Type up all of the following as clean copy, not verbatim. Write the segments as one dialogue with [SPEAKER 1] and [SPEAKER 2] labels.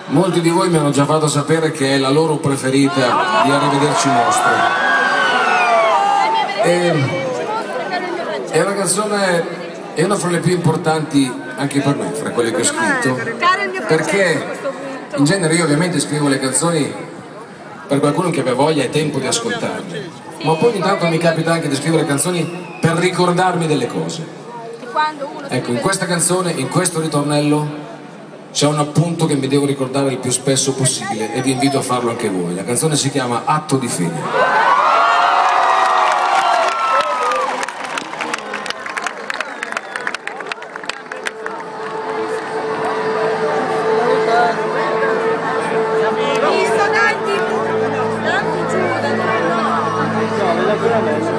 [SPEAKER 1] Molti di voi mi hanno già fatto sapere che è la loro preferita di Arrivederci Mostro. È una canzone, è una fra le più importanti anche per me, fra quelle che ho scritto, perché in genere io ovviamente scrivo le canzoni per qualcuno che abbia voglia e tempo di ascoltarle, ma poi ogni tanto mi capita anche di scrivere canzoni per ricordarmi delle cose. Ecco, in questa canzone, in questo ritornello, c'è un appunto che mi devo ricordare il più spesso possibile e vi invito a farlo anche voi. La canzone si chiama Atto di fede.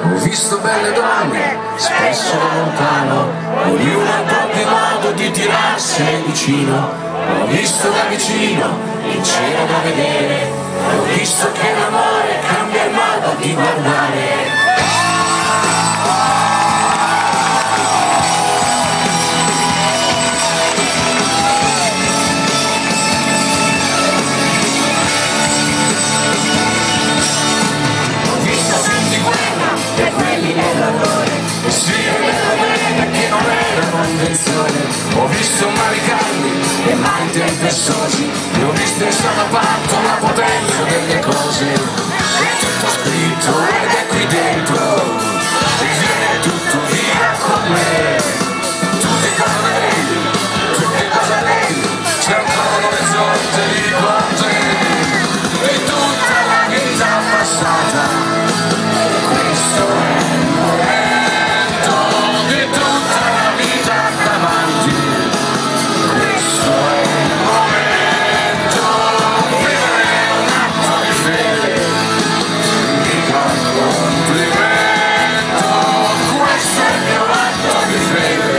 [SPEAKER 1] Ho visto belle donne, spesso da lontano, ognuna un proprio modo di tirarsi vicino. Ho visto da vicino il cielo da vedere, ho visto che l'amore cambia il modo di guardare. Ho visto mari caldi e mari tempestosi, e ho visto in sovrapparto la potenza delle cose. È tutto scritto ed è qui dentro, e viene tutto via con me. Tu che cosa vedi? Tu che cosa vedi? C'è ancora un orizzonte di cose di tutta la vita passata. Questo è il momento di tutta la vita davanti. Questo è il momento, vivere un atto di fede, mica un complimento. Questo è il mio atto di fede,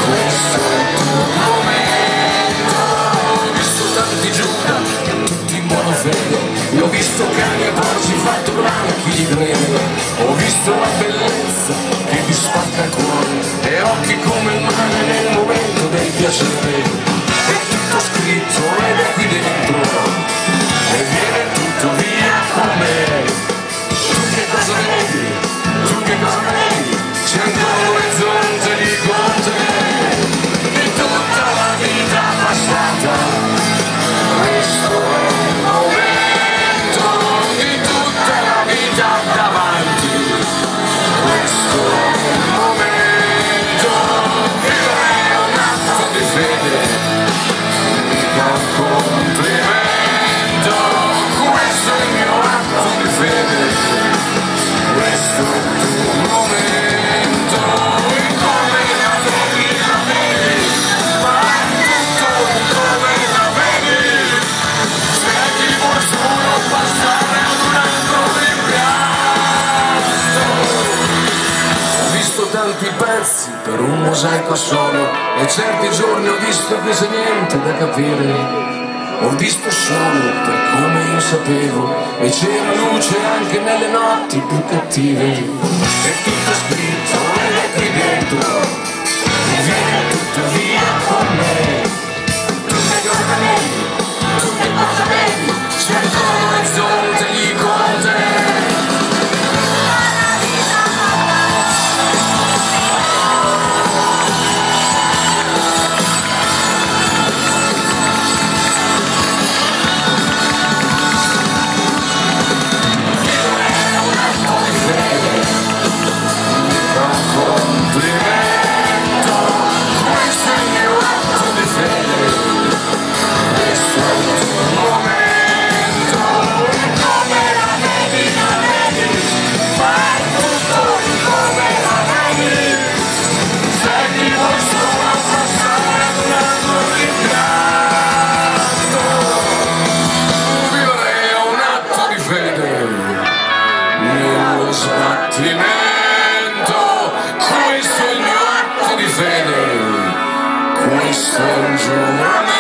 [SPEAKER 1] questo è il tuo momento. Ho visto tanti Giuda, tutti in buona fede, e ho visto cani e porci fatto male a chi gli crede. Ho visto la bellezza che ti spacca il cuore, e occhi come il mare nel momento del piacere. È tutto scritto ed è qui dentro, e viene tutto via con me. Tu che cosa vedi? Tu che cosa vedi? C'è ancora un orizzonte di cose di tutta la vita passata. Questo è il momento di tutta la vita davanti. Questo è il momento, vivere un atto di fede, mica un complimento. Questo è il mio atto di fede, questo è il tuo momento. E come la vedi, ma è tutto come la vedi. Se ti vuoi solo passare ad un altro rimpianto. Ho visto tanti pezzi per un mosaico solo, e certi giorni ho visto che c'è niente da capire. Ho visto solo per come io sapevo, e c'era luce anche nelle notti più cattive. È tutto scritto ed è qui dentro, e viene tutto via con me. Tu che cosa vedi? Tu che cosa vedi? C'è ancora un orizzonte di cose. Questo è il mio atto di fede, questo è il giuramento.